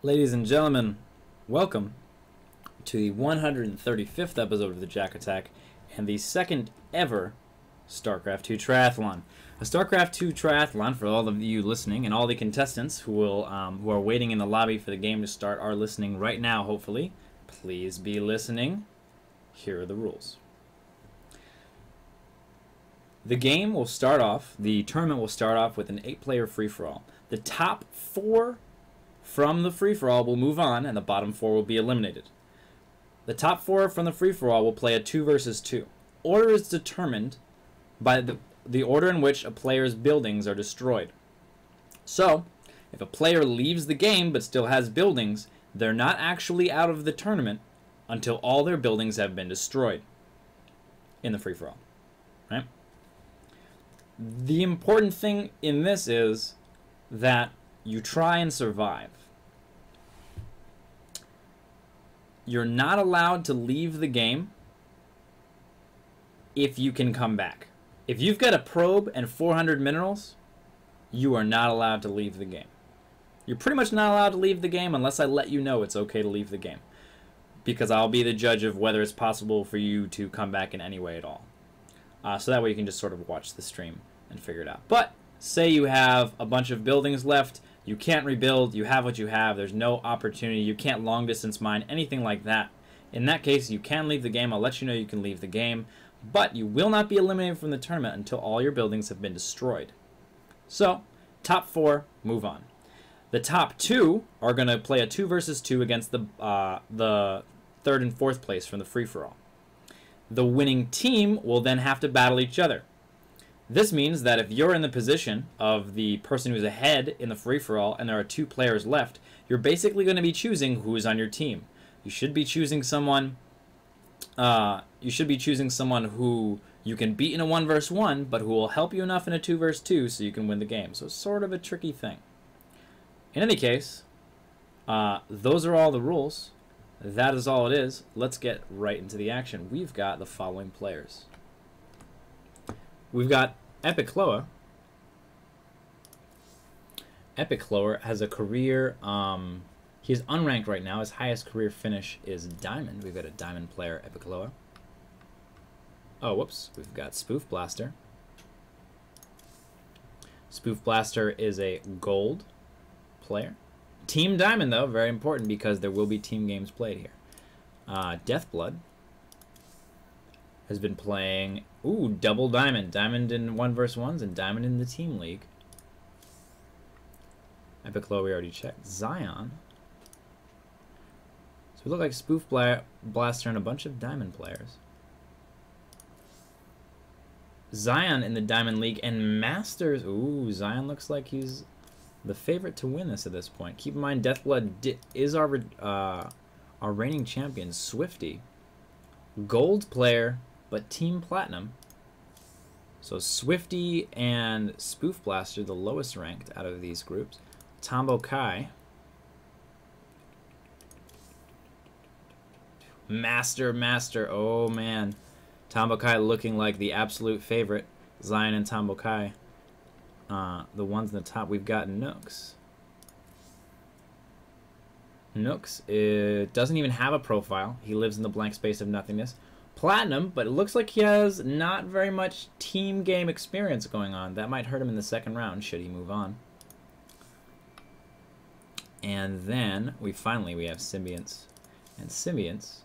Ladies and gentlemen, welcome to the 135th episode of the TheJaKaTaK and the second ever StarCraft 2 Triathlon. A StarCraft 2 Triathlon, for all of you listening and all the contestants who are waiting in the lobby for the game to start, are listening right now, hopefully. Please be listening. Here are the rules. The game will start off, the tournament will start off with an 8-player free-for-all. The top 4 from the free-for-all will move on, and the bottom 4 will be eliminated. The top 4 from the free-for-all will play a 2 versus 2. Order is determined by the order in which a player's buildings are destroyed. So, if a player leaves the game but still has buildings, they're not actually out of the tournament until all their buildings have been destroyed in the free-for-all. Right? The important thing in this is that you try and survive. You're not allowed to leave the game if you can come back. If you've got a probe and 400 minerals, you are not allowed to leave the game. You're pretty much not allowed to leave the game unless I let you know it's okay to leave the game, because I'll be the judge of whether it's possible for you to come back in any way at all. So that way you can just sort of watch the stream and figure it out. But say you have a bunch of buildings left, you can't rebuild, you have what you have, there's no opportunity, you can't long distance mine, anything like that. In that case, you can leave the game. I'll let you know you can leave the game, but you will not be eliminated from the tournament until all your buildings have been destroyed. So, top 4, move on. The top 2 are going to play a 2 versus 2 against the 3rd and 4th place from the free-for-all. The winning team will then have to battle each other. This means that if you're in the position of the person who's ahead in the free-for-all and there are 2 players left, you're basically going to be choosing who's on your team. You should be choosing someone who you can beat in a 1 versus 1, but who will help you enough in a 2 versus 2 so you can win the game. So it's sort of a tricky thing. In any case, those are all the rules. That is all it is. Let's get right into the action. We've got the following players. We've got Epicloa. Epicloa has a career, he's unranked right now. His highest career finish is Diamond. We've got a Diamond player, Epicloa. Oh, whoops. We've got Spoof Blaster. Spoof Blaster is a Gold player. Team Diamond, though, very important because there will be team games played here. Deathblood has been playing, double Diamond. Diamond in 1 versus 1s and Diamond in the Team League. Epicloa we already checked. Zion. So we look like Spoof Blaster and a bunch of Diamond players. Zion in the Diamond League and Masters. Zion looks like he's the favorite to win this at this point. Keep in mind, Deathblood is our reigning champion, Swifty. Gold player, but Team Platinum. So Swifty and Spoof Blaster, the lowest ranked out of these groups. Tombo Kai. Master. Oh, man. Tombo Kai looking like the absolute favorite. Zion and Tombo Kai. The ones in the top, we've got Nooks. Nooks doesn't even have a profile. He lives in the blank space of nothingness. Platinum, but it looks like he has not very much team game experience going on. That might hurt him in the second round should he move on. And then we have Symbionts. And Symbionts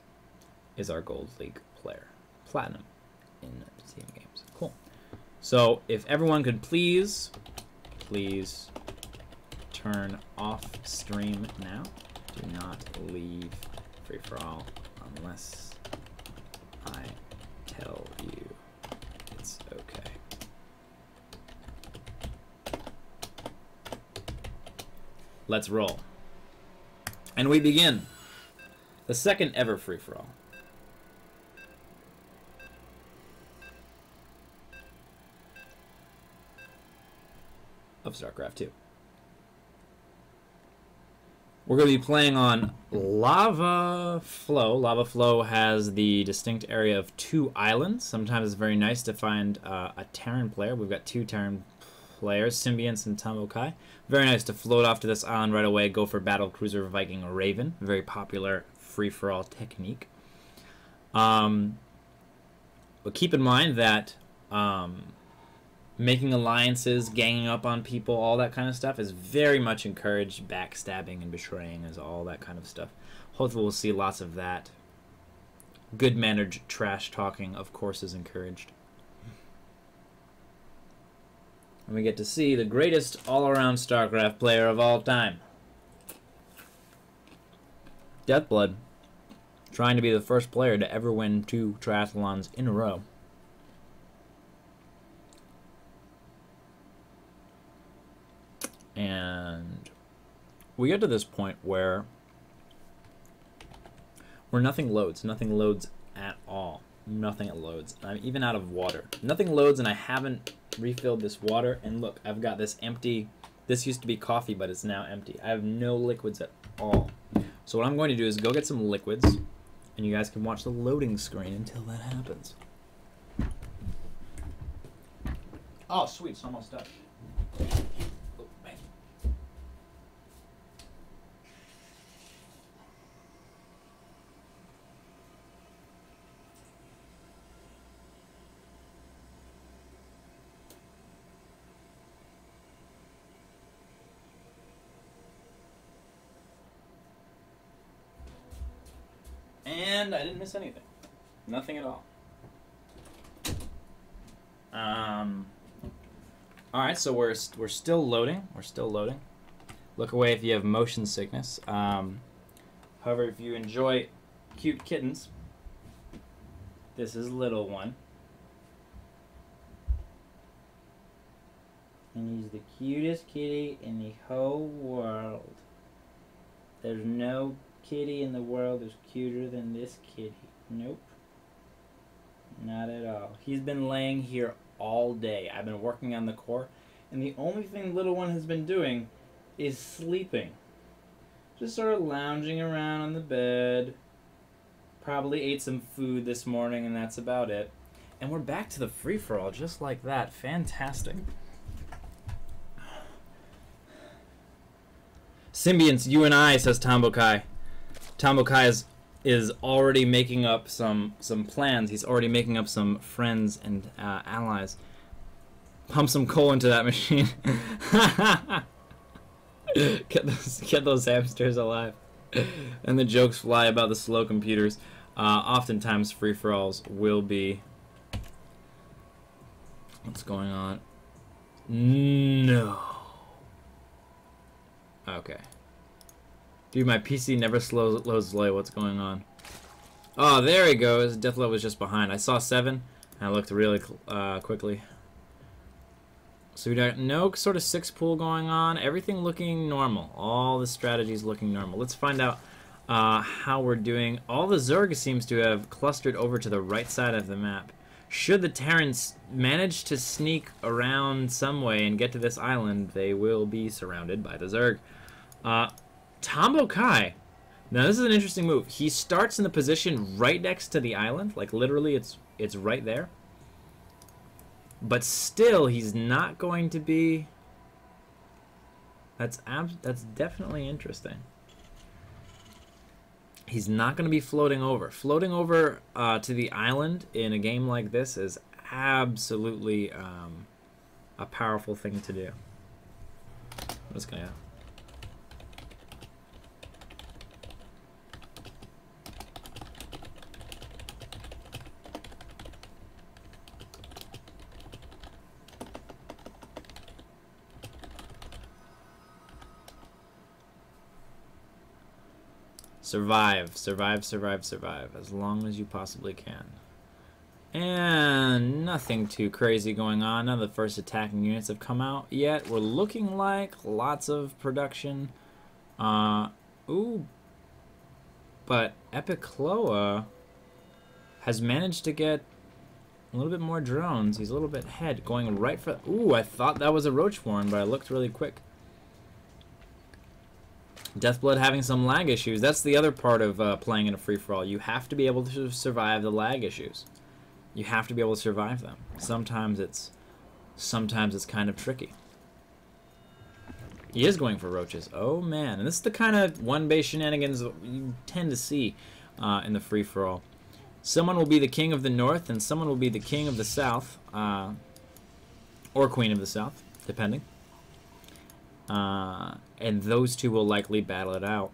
is our Gold League player. Platinum in the team games. Cool. So if everyone could please turn off stream now. Do not leave free-for-all unless I tell you it's okay. Let's roll. And we begin the second ever free-for-all. Of StarCraft 2. We're going to be playing on Lava Flow. Lava Flow has the distinct area of 2 islands. Sometimes it's very nice to find a Terran player. We've got 2 Terran players, Symbionts and TamboKai. Very nice to float off to this island right away, go for Battle Cruiser Viking Raven. Very popular free-for-all technique. But keep in mind that making alliances, ganging up on people, all that kind of stuff is very much encouraged. Backstabbing and betraying is all that kind of stuff. Hopefully we'll see lots of that. Good-mannered trash talking, of course, is encouraged. And we get to see the greatest all-around StarCraft player of all time. Deathblood, trying to be the first player to ever win 2 triathlons in a row. And we get to this point where nothing loads. Nothing loads at all. Nothing loads. I'm even out of water. Nothing loads, and I haven't refilled this water. And look, I've got this empty. This used to be coffee, but it's now empty. I have no liquids at all. So what I'm going to do is go get some liquids, and you guys can watch the loading screen until that happens. Oh, sweet. It's almost done. And I didn't miss anything. Nothing at all. Alright, so we're still loading. We're still loading. Look away if you have motion sickness. However, if you enjoy cute kittens, this is little one. And he's the cutest kitty in the whole world. There's no kitty in the world is cuter than this kitty. Nope. Not at all. He's been laying here all day. I've been working on the core, and the only thing little one has been doing is sleeping. Just sort of lounging around on the bed. Probably ate some food this morning, and that's about it. And we're back to the free-for-all just like that. Fantastic. Symbionts, you and I, says TamboKai. TamboKai is already making up some plans. He's already making up some friends and allies. Pump some coal into that machine. Get those hamsters alive. And the jokes fly about the slow computers. Oftentimes free-for-alls will be... What's going on? No. Okay. Dude, my PC never loads slow. What's going on? Oh, there he goes. Deathblood was just behind. I saw 7, and I looked really quickly. So we got no sort of 6 pool going on. Everything looking normal. All the strategies looking normal. Let's find out how we're doing. All the Zerg seems to have clustered over to the right side of the map. Should the Terrans manage to sneak around some way and get to this island, they will be surrounded by the Zerg. TamboKai. Now this is an interesting move. He starts in the position right next to the island, like literally it's right there. But still, he's not going to be. That's definitely interesting. He's not going to be floating over. Floating over to the island in a game like this is absolutely a powerful thing to do. I'm just gonna. Survive, survive, survive, survive, as long as you possibly can. And nothing too crazy going on. None of the first attacking units have come out yet. We're looking like lots of production. Ooh. But Epicloa has managed to get a little bit more drones. He's a little bit ahead, going right for... Ooh, I thought that was a Roachborn, but I looked really quick. Deathblood having some lag issues. That's the other part of playing in a free-for-all. You have to be able to survive the lag issues. You have to be able to survive them. Sometimes it's kind of tricky. He is going for roaches. Oh, man. And this is the kind of one-base shenanigans that you tend to see in the free-for-all. Someone will be the king of the north, and someone will be the king of the south. Or queen of the south, depending. And those two will likely battle it out.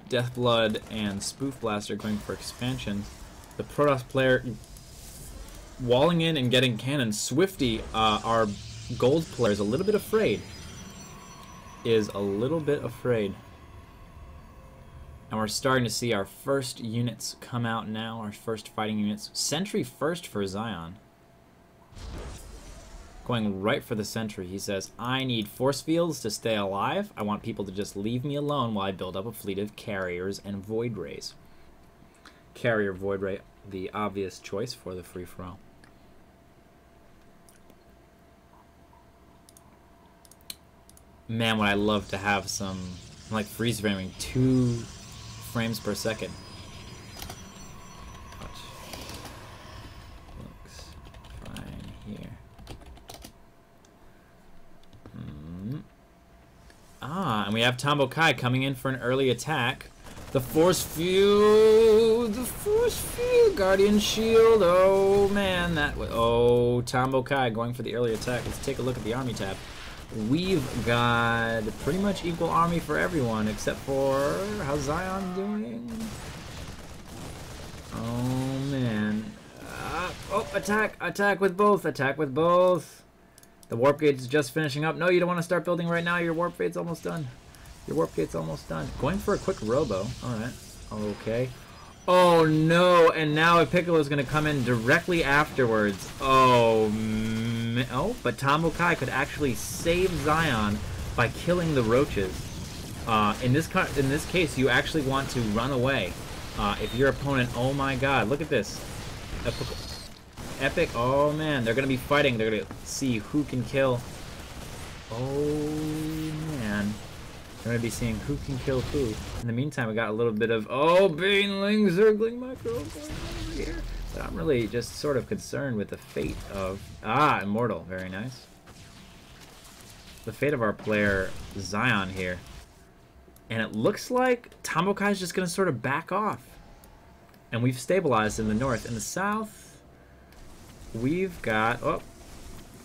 Deathblood and Spoof Blast are going for expansion. The Protoss player walling in and getting cannon. Swifty, our gold player, is a little bit afraid. And we're starting to see our first units come out now. Our first fighting units. Sentry first for Zion. Going right for the sentry. He says, I need force fields to stay alive. I want people to just leave me alone while I build up a fleet of carriers and void rays. Carrier void ray, the obvious choice for the free-for-all. Man, would I love to have some, like, freeze framing 2 frames per second. Watch. Looks fine here. And we have Tombo Kai coming in for an early attack. The Force Field! The Force Field! Guardian Shield! Oh, man, that was... Oh, Tombo Kai going for the early attack. Let's take a look at the army tab. We've got pretty much equal army for everyone, except for... How's Zion doing? Oh, man. Oh, attack! Attack with both! Attack with both! The warp gate is just finishing up. No, you don't want to start building right now. Your warp gate's almost done. Your warp gate's almost done. Going for a quick robo. Alright. Okay. Oh, no. And now Piccolo's going to come in directly afterwards. Oh, oh, but Tombo Kai could actually save Zion by killing the roaches. In this case, you actually want to run away. If your opponent... Oh, my God. Look at this. Epic. Oh, man. They're going to be fighting. They're going to see who can kill. Oh, man. They're going to be seeing who can kill who. In the meantime, we got a little bit of... Oh, Baneling, Zergling Micro going over here. But I'm really just sort of concerned with the fate of... Ah, Immortal. Very nice. The fate of our player, Zion, here. And it looks like Tombo Kai's just going to sort of back off. And we've stabilized in the north. In the south... We've got... Oh,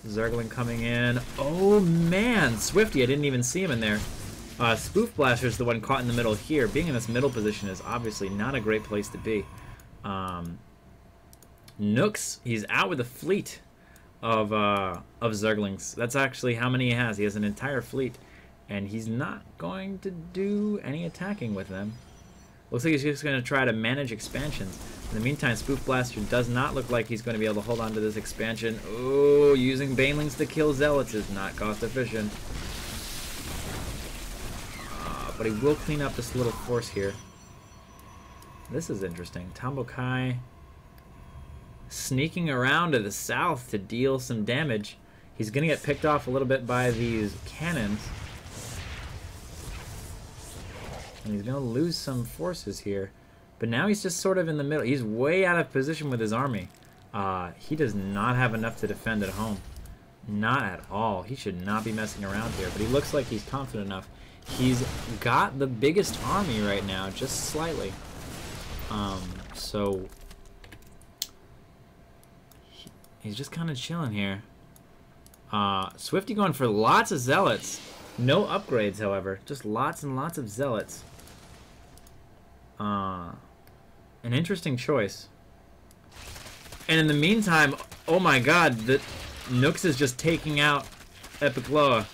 Zergling coming in. Oh, man. Swifty, I didn't even see him in there. Spoof Blaster's the one caught in the middle here. Being in this middle position is obviously not a great place to be. Nooks, he's out with a fleet of Zerglings. That's actually how many he has. He has an entire fleet. And he's not going to do any attacking with them. Looks like he's just going to try to manage expansions. In the meantime, Spoof Blaster does not look like he's going to be able to hold on to this expansion. Oh, using Banelings to kill Zealots is not cost efficient. But he will clean up this little force here. This is interesting. Tombo Kai sneaking around to the south to deal some damage. He's going to get picked off a little bit by these cannons. And he's going to lose some forces here. But now he's just sort of in the middle. He's way out of position with his army. He does not have enough to defend at home. Not at all. He should not be messing around here. But he looks like he's confident enough. He's got the biggest army right now, just slightly. So he's just kind of chilling here. Swifty going for lots of Zealots. No upgrades, however. Just lots and lots of Zealots. An interesting choice. And in the meantime, oh my god, the Nooks is just taking out Epicloa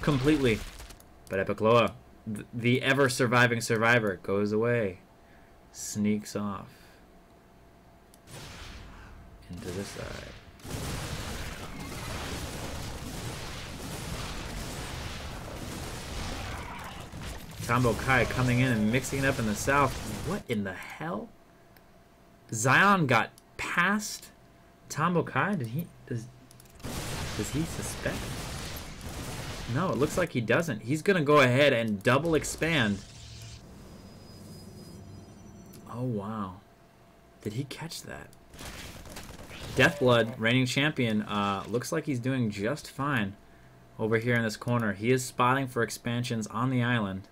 completely. But Epicloa, the ever-surviving survivor, goes away. Sneaks off. Into this side. Tombo Kai coming in and mixing it up in the south. What in the hell? Zion got past Tombo Kai? Does he suspect? No, it looks like he doesn't. He's gonna go ahead and double expand. Oh wow. Did he catch that? Deathblood, reigning champion, looks like he's doing just fine. over here in this corner. He is spotting for expansions on the island.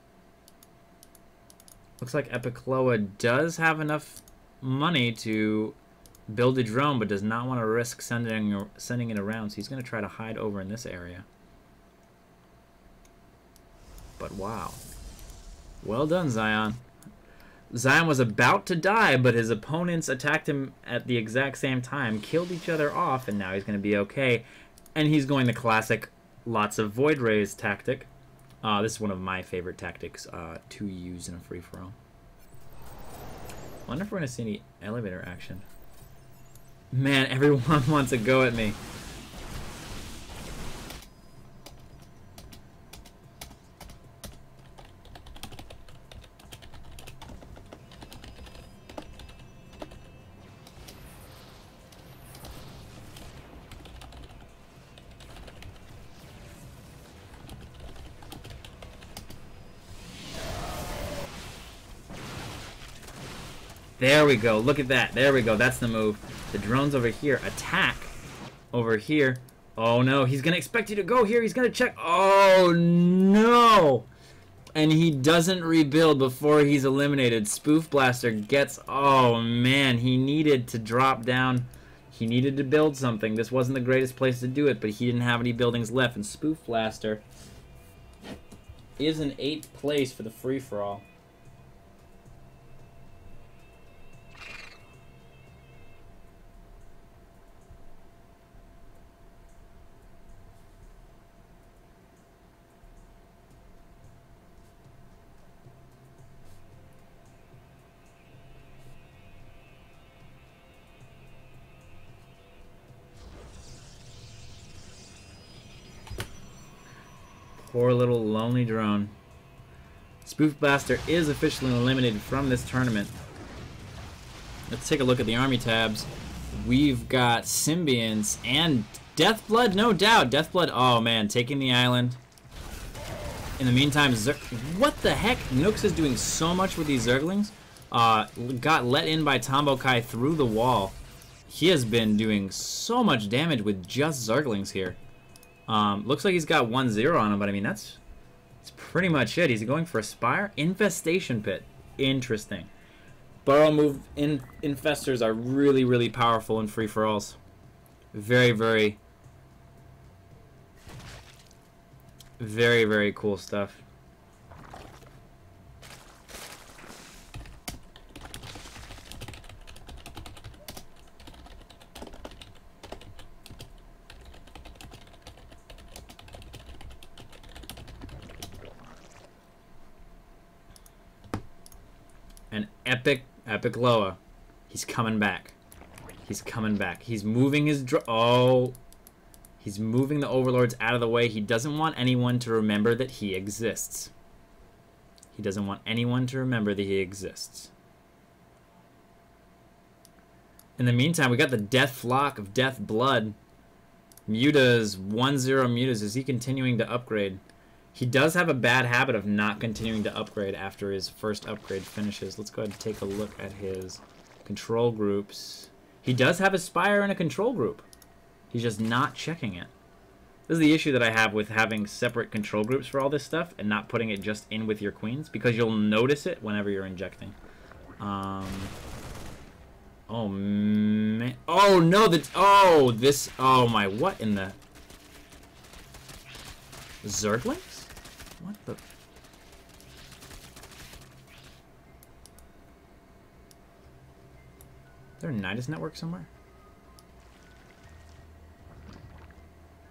Looks like Epicloa does have enough money to build a drone, but does not want to risk sending it around. So he's going to try to hide over in this area. But wow. Well done, Zion. Zion was about to die, but his opponents attacked him at the exact same time, killed each other off, and now he's going to be okay. And he's going the classic lots of void rays tactic. This is one of my favorite tactics to use in a free-for-all. I wonder if we're going to see any elevator action. Man, everyone wants to go at me. There we go. Look at that. There we go. That's the move. The drone's over here. Attack over here. Oh, no. He's going to expect you to go here. He's going to check. Oh, no. And he doesn't rebuild before he's eliminated. Spoof Blaster gets... Oh, man. He needed to drop down. He needed to build something. This wasn't the greatest place to do it, but he didn't have any buildings left. And Spoof Blaster is in 8th place for the free-for-all. Poor little lonely drone. Spoof Blaster is officially eliminated from this tournament. Let's take a look at the army tabs. We've got Symbionts and Deathblood, no doubt. Deathblood, oh man, taking the island. In the meantime, what the heck? Nooks is doing so much with these Zerglings. Got let in by Tombo Kai through the wall. He has been doing so much damage with just Zerglings here. Looks like he's got 1-0 on him, but I mean, that's pretty much it. He's going for a Spire. Infestation Pit. Interesting. Burrow move infestors are really, really powerful in free-for-alls. Very, very, very, very cool stuff. An epic Loa. He's coming back. He's coming back. He's moving his he's moving the overlords out of the way. He doesn't want anyone to remember that he exists. He doesn't want anyone to remember that he exists. In the meantime, we got the Death Flock of Death Blood. Mutas, 1-0 Mutas. Is he continuing to upgrade? He does have a bad habit of not continuing to upgrade after his first upgrade finishes. Let's go ahead and take a look at his control groups. He does have a Spire in a control group. He's just not checking it. This is the issue that I have with having separate control groups for all this stuff and not putting it just in with your queens, because you'll notice it whenever you're injecting. Oh man. Oh no, oh my, what in the Zerglings? What the? Is there a Nidus network somewhere?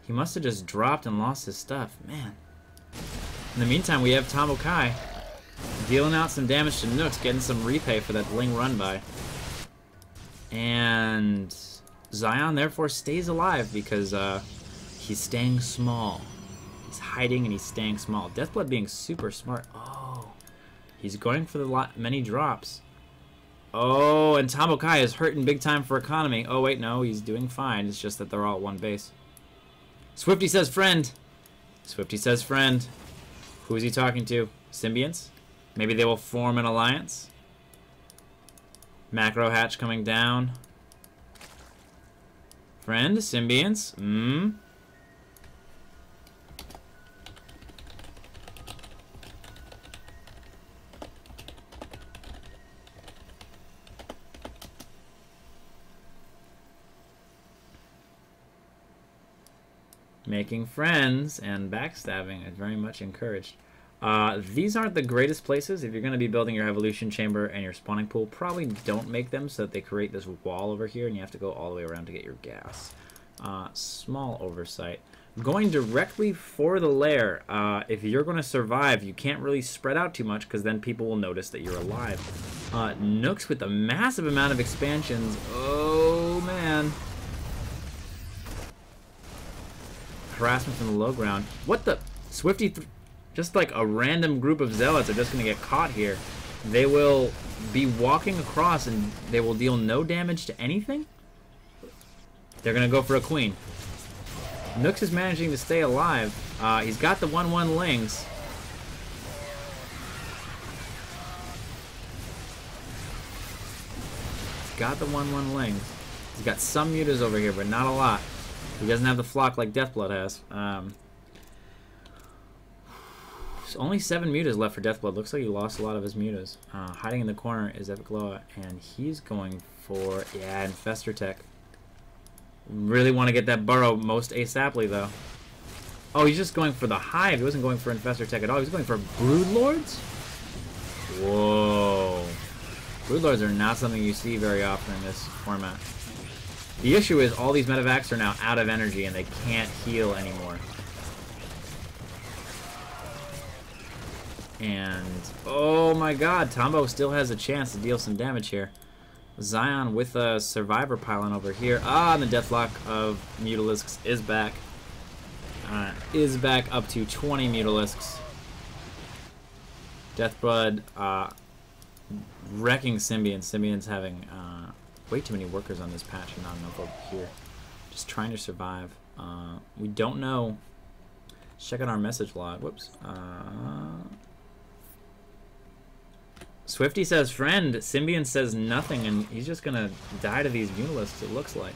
He must have just dropped and lost his stuff. Man. In the meantime, we have Tombo Kai dealing out some damage to Nooks, getting some repay for that Ling run by. And Zion, therefore, stays alive because he's staying small. He's hiding and he's staying small. Deathblood being super smart. Oh, he's going for the many drops. Oh, and Tombo Kai is hurting big time for economy. Oh, wait, no, he's doing fine. It's just that they're all at one base. Swifty says friend. Swifty says friend. Who is he talking to? Symbionts? Maybe they will form an alliance? Macro hatch coming down. Friend? Symbionts? Making friends and backstabbing is very much encouraged. These aren't the greatest places. If you're going to be building your evolution chamber and your spawning pool, probably don't make them so that they create this wall over here and you have to go all the way around to get your gas. Small oversight. Going directly for the lair. If you're going to survive, you can't really spread out too much because then people will notice that you're alive. Nooks with a massive amount of expansions. Oh, man. Harassment from the low ground. What the? Swifty... Just like a random group of zealots are just going to get caught here. They will be walking across and they will deal no damage to anything? They're going to go for a queen. Nooks is managing to stay alive. He's got the 1-1 lings. He's got the 1-1 lings. He's got some mutas over here, but not a lot. He doesn't have the flock like Deathblood has. There's only 7 mutas left for Deathblood. Looks like he lost a lot of his mutas. Hiding in the corner is Epicloa, and he's going for, yeah, Infestor Tech. Really want to get that burrow most ASAPly, though. Oh, he's just going for the hive. He wasn't going for Infestor Tech at all. He was going for Broodlords? Whoa. Broodlords are not something you see very often in this format. The issue is all these medevacs are now out of energy and they can't heal anymore. And, oh my god, Tombo still has a chance to deal some damage here. Zion with a Survivor pylon over here. And the Deathlock of Mutalisks is back. Is back up to 20 Mutalisks. Deathblood wrecking Symbiont. Symbiont's having way too many workers on this patch and not enough over here. Just trying to survive. We don't know. Let's check out our message log. Whoops. Swifty says friend, Symbiont says nothing, and he's just gonna die to these Mutalisks, it looks like.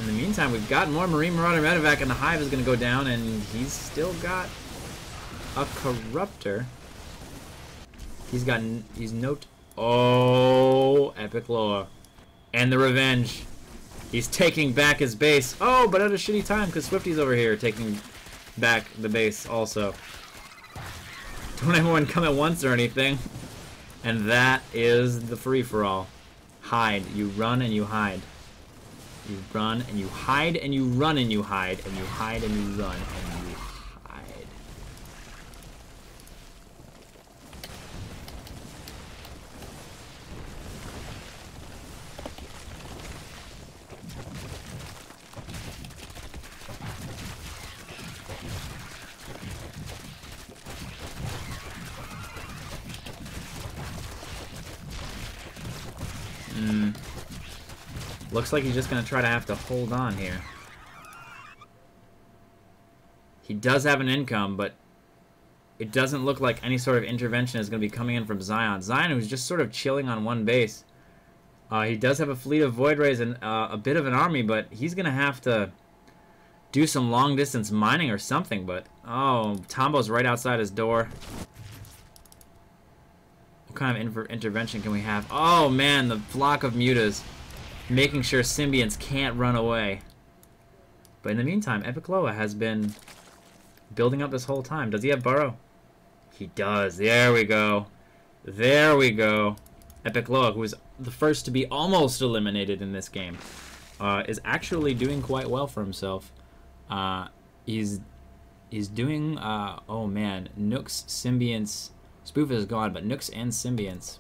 In the meantime, we've got more Marine Marauder Medevac, and the Hive is gonna go down, and he's still got a Corruptor. He's note. Oh, Epicloa. And the Revenge. He's taking back his base. Oh, but at a shitty time, because Swifty's over here taking back the base also. Don't everyone come at once or anything. And that is the free-for-all. Hide. You run and you hide. You run and you hide and you run and you hide and you hide and you run and you hide. Looks like he's just going to try to have to hold on here. He does have an income, but it doesn't look like any sort of intervention is going to be coming in from Zion. Zion, who's just sort of chilling on one base. He does have a fleet of Void Rays and a bit of an army, but he's going to have to do some long-distance mining or something. But, oh, Tombo's right outside his door. What kind of intervention can we have? Oh, man, the flock of mutas. Making sure Symbionts can't run away. But in the meantime, Epicloa has been building up this whole time. Does he have Burrow? He does. There we go. There we go. Epicloa, who was the first to be almost eliminated in this game, is actually doing quite well for himself. He's doing, oh man, Nooks, Symbionts. Spoof is gone, but Nooks and Symbionts.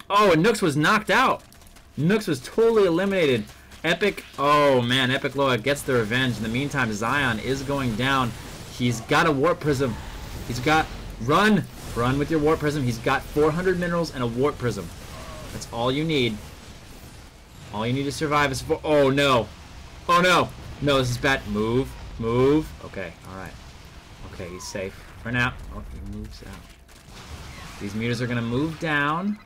Oh, and Nooks was knocked out. Nooks was totally eliminated. Epic, oh man, Epicloa gets the revenge. In the meantime, Zion is going down. He's got a Warp Prism. He's got, run with your Warp Prism. He's got 400 minerals and a Warp Prism. That's all you need. All you need to survive is oh no. Oh no. No, this is bad. Move. Okay, alright. Okay, he's safe for now. Oh, he moves out. These mutas are gonna move down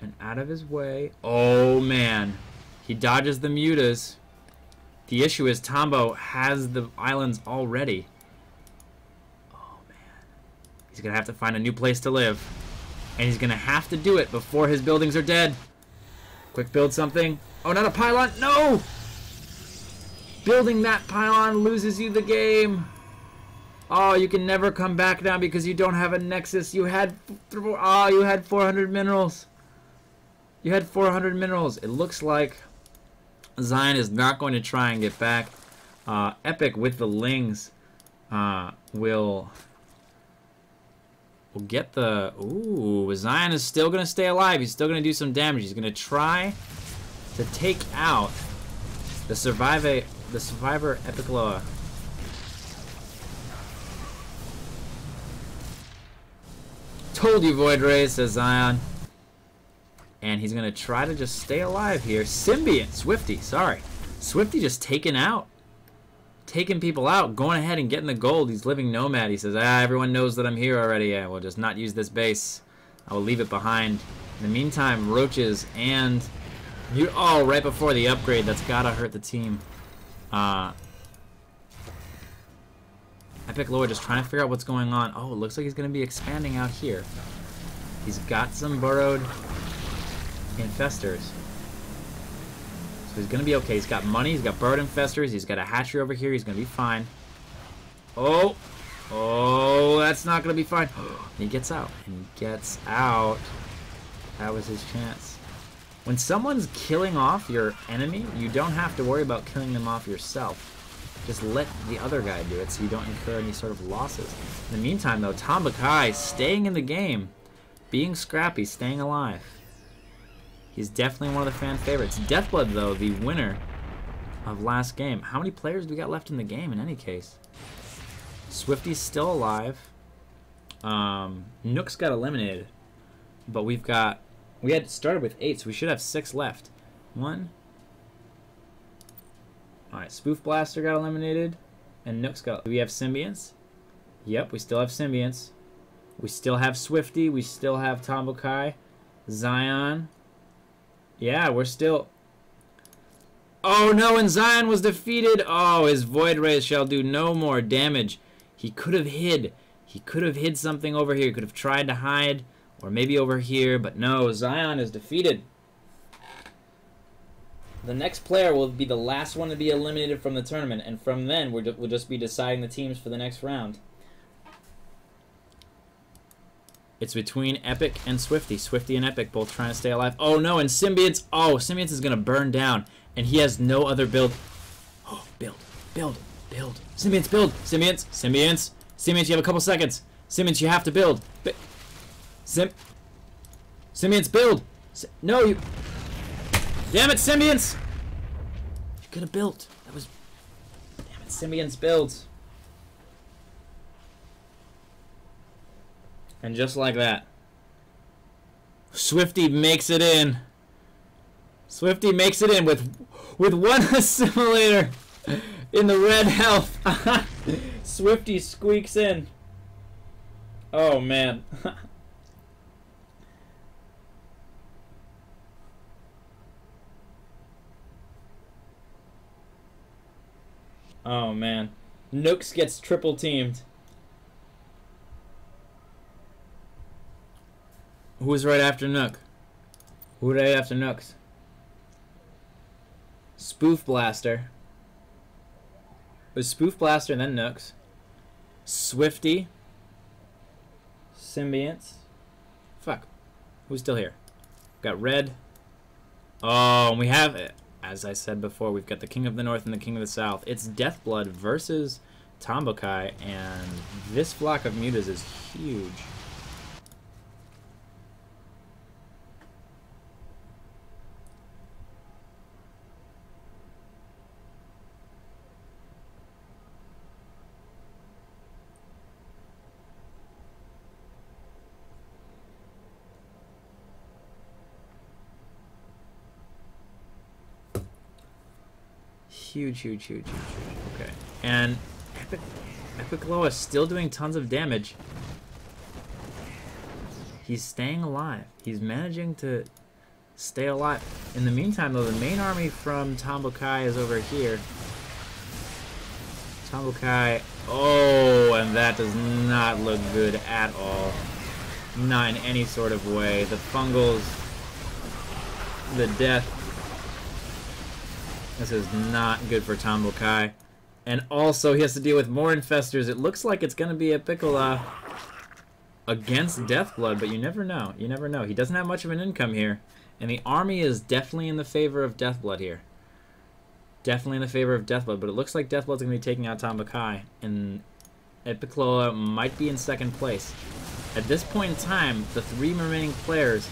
and out of his way. Oh man. He dodges the mutas. The issue is Tombo has the islands already. Oh man. He's gonna have to find a new place to live. And he's gonna have to do it before his buildings are dead. Quick build something. Oh, not a pylon. No! Building that pylon loses you the game. Oh, you can never come back now because you don't have a nexus. You had 400 minerals. You had 400 minerals. It looks like Zion is not going to try and get back. Epic with the Lings will get the... Ooh, Zion is still going to stay alive. He's still going to do some damage. He's going to try to take out the survivor Epic Loa. Told you, Void Ray, says Zion. And he's going to try to just stay alive here. Symbiont, Swifty, sorry. Swifty just taking people out, going ahead and getting the gold. He's living nomad. He says, everyone knows that I'm here already. I will just not use this base. I will leave it behind. In the meantime, roaches and... Oh, right before the upgrade. That's got to hurt the team. Epic Loa just trying to figure out what's going on. Oh, it looks like he's going to be expanding out here. He's got some burrowed infestors. So he's going to be okay. He's got money. He's got burrowed infestors. He's got a hatchery over here. He's going to be fine. Oh. Oh, that's not going to be fine. He gets out. And he gets out. That was his chance. When someone's killing off your enemy, you don't have to worry about killing them off yourself. Just let the other guy do it so you don't incur any sort of losses. In the meantime, though, TheJaKaTaK staying in the game, being scrappy, staying alive. He's definitely one of the fan favorites. Deathblood, though, the winner of last game. How many players do we got left in the game in any case? Swifty's still alive. Nook's got eliminated. But we had started with 8, so we should have 6 left. 1. Alright, Spoof Blaster got eliminated. And Nook's got... Do we have Symbionts? Yep, we still have Symbionts. We still have Swifty. We still have TheTriathlon. Zion. Yeah, we're still... Oh no, and Zion was defeated! Oh, his Void Rays shall do no more damage. He could have hid. He could have hid something over here. He could have tried to hide. Or maybe over here. But no, Zion is defeated. The next player will be the last one to be eliminated from the tournament, and from then we'll just be deciding the teams for the next round. It's between Epic and Swifty. Swifty and Epic both trying to stay alive. Oh no, and Symbionts. Oh, Symbionts is going to burn down, and he has no other build. Oh, build. Symbionts, build. Symbionts, you have a couple seconds. Symbionts, you have to build. Symbionts, build. No, you... Damn it, Symbionts! You could have built. That was... Damn it, Symbionts builds. And just like that, Swifty makes it in. Swifty makes it in with one assimilator in the red health. Swifty squeaks in. Oh, man. Oh, man. Nooks gets triple teamed. Who's right after Nook? Who right after Nooks? Spoof Blaster. It was Spoof Blaster and then Nooks. Swifty. Symbionts. Fuck. Who's still here? Got red. Oh, and we have it. As I said before, we've got the King of the North and the King of the South. It's Deathblood versus TheTriathlon, and this flock of mutas is huge. Huge. Okay. And Epic Loa is still doing tons of damage. He's staying alive. He's managing to stay alive. In the meantime, though, the main army from TheTriathlon is over here. TheTriathlon. Oh, and that does not look good at all. Not in any sort of way. The fungals, the death. This is not good for TheTriathlon. And also, he has to deal with more infestors. It looks like it's going to be a pickle against Deathblood, but you never know. You never know. He doesn't have much of an income here. And the army is definitely in the favor of Deathblood here. Definitely in the favor of Deathblood, but it looks like Deathblood's going to be taking out TheTriathlon, and Epicloa might be in second place. At this point in time, the 3 remaining players,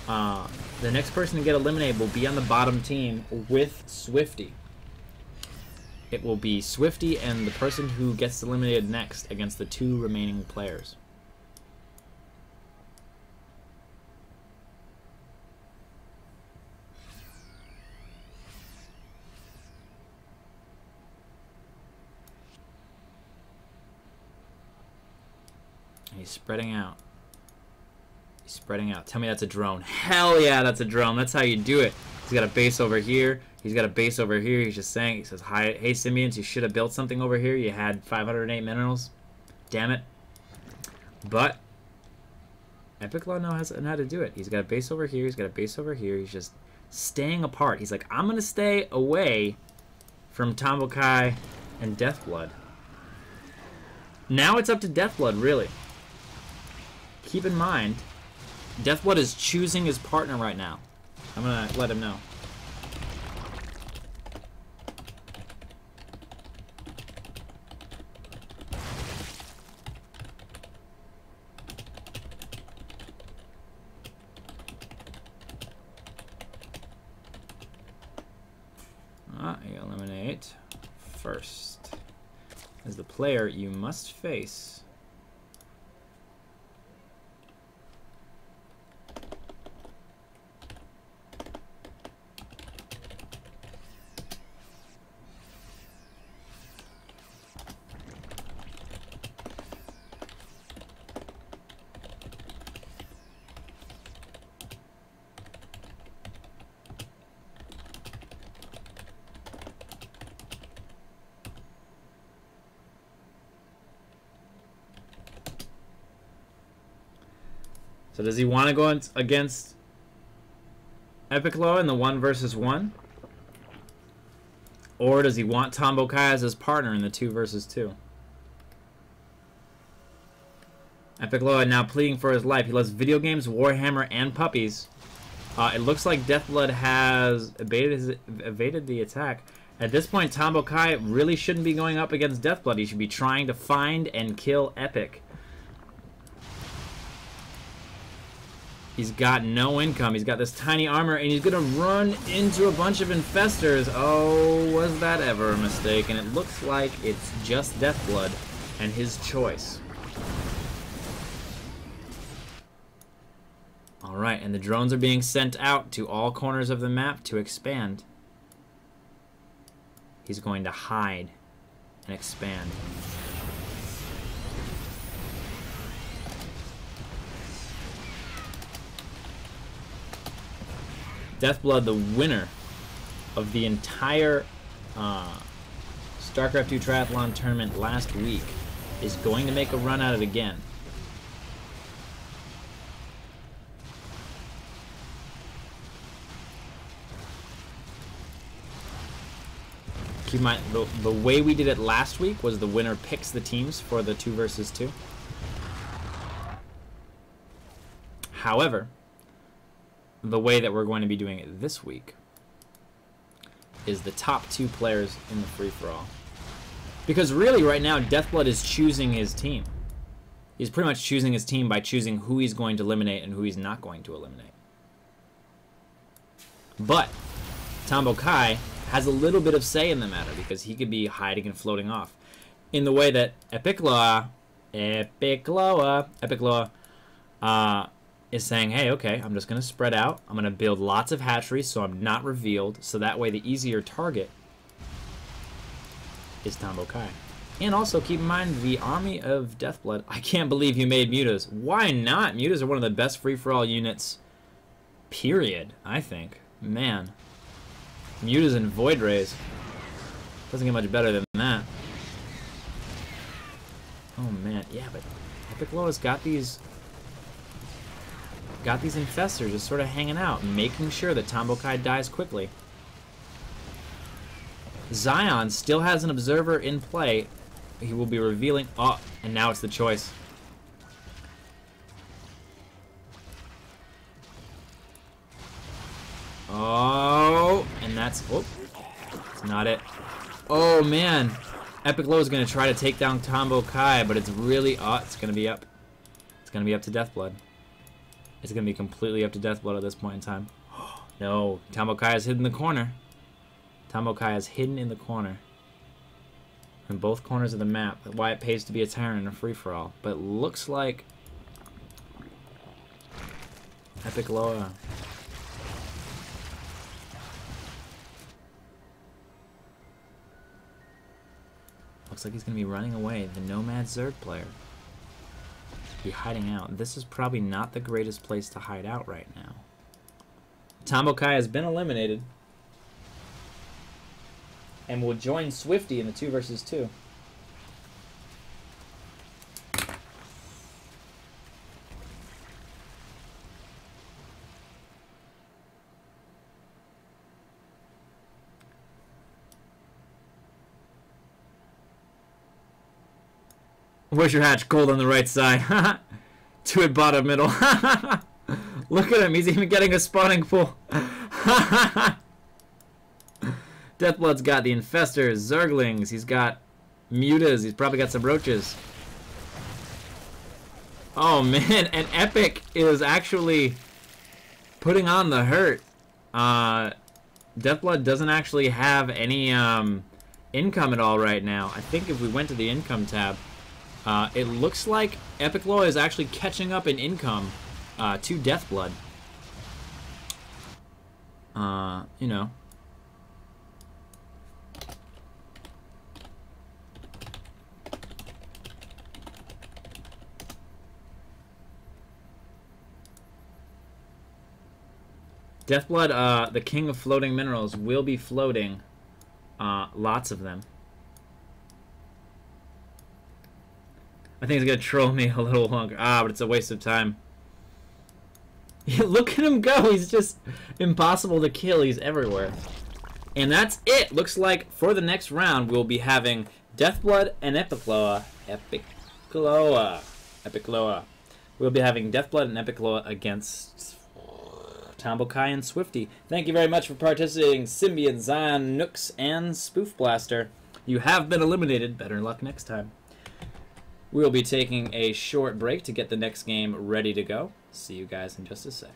the next person to get eliminated will be on the bottom team with Swifty. It will be Swifty and the person who gets eliminated next against the 2 remaining players. He's spreading out. He's spreading out. Tell me that's a drone. Hell yeah, that's a drone. That's how you do it. He's got a base over here. He's got a base over here. He's just saying, he says, "Hi, hey, Simians, you should have built something over here. You had 508 minerals. Damn it." But Epiclaw knows how to do it. He's got a base over here. He's got a base over here. He's just staying apart. He's like, I'm going to stay away from TheTriathlon and Deathblood. Now it's up to Deathblood, really. Keep in mind, Deathblood is choosing his partner right now. I'm going to let him know. You eliminate first. As the player you must face. So does he want to go against Epiclaw in the 1 versus 1? Or does he want TheTriathlon as his partner in the 2 versus 2? Epiclaw now pleading for his life. He loves video games, Warhammer, and puppies. It looks like Deathblood has evaded the attack. At this point, TheTriathlon really shouldn't be going up against Deathblood. He should be trying to find and kill Epic. He's got no income. He's got this tiny armor, and he's going to run into a bunch of infestors. Oh, was that ever a mistake? And it looks like it's just Deathblood and his choice. Alright, and the drones are being sent out to all corners of the map to expand. He's going to hide and expand. Deathblood, the winner of the entire StarCraft 2 Triathlon tournament last week, is going to make a run at it again. Keep in mind, the way we did it last week was the winner picks the teams for the 2 versus 2. However, the way that we're going to be doing it this week is the top 2 players in the free-for-all. Because really, right now, Deathblood is choosing his team. He's pretty much choosing his team by choosing who he's going to eliminate and who he's not going to eliminate. But TheTriathlon has a little bit of say in the matter because he could be hiding and floating off. In the way that Epiclaw is saying, hey, okay, I'm just going to spread out. I'm going to build lots of hatcheries so I'm not revealed. So that way the easier target is TheTriathlon. And also keep in mind the army of Deathblood. I can't believe you made Mutas. Why not? Mutas are one of the best free-for-all units, period, I think. Man. Mutas and Void Rays. Doesn't get much better than that. Oh, man. Yeah, but Epiclaw has got these infestors just sort of hanging out, making sure that TheTriathlon dies quickly. Zion still has an observer in play. He will be revealing... Oh, and now it's the choice. Oh, and that's... Oh, it's not it. Oh, man. Epic Low is going to try to take down Tombo Kai, but it's really... Oh, it's going to be up. It's going to be up to Deathblood. It's going to be completely up to Deathblood at this point in time. No, Tombo Kai is hidden in the corner. Tombo Kai is hidden in the corner. In both corners of the map. Why it pays to be a tyrant in a free-for-all. But it looks like... Epic Loa. Looks like he's going to be running away. The Nomad Zerg player. Be hiding out. This is probably not the greatest place to hide out right now. Tombo Kai has been eliminated. And will join Swifty in the 2 versus 2. Where's your hatch? Cold on the right side. 2 at bottom middle. Look at him. He's even getting a spawning pool. Deathblood's got the Infestors, Zerglings. He's got Mutas. He's probably got some Roaches. Oh, man. And Epic is actually putting on the hurt. Deathblood doesn't actually have any income at all right now. I think if we went to the income tab, it looks like Epic Loa is actually catching up in income to Deathblood. You know. Deathblood, the king of floating minerals, will be floating lots of them. I think he's going to troll me a little longer. But it's a waste of time. Look at him go. He's just impossible to kill. He's everywhere. And that's it. Looks like for the next round, we'll be having Deathblood and Epic Loa. Epic Loa. We'll be having Deathblood and Epic Loa against Tombo Kai and Swifty. Thank you very much for participating, Symbian, Zion, Nooks, and Spoof Blaster. You have been eliminated. Better luck next time. We'll be taking a short break to get the next game ready to go. See you guys in just a sec.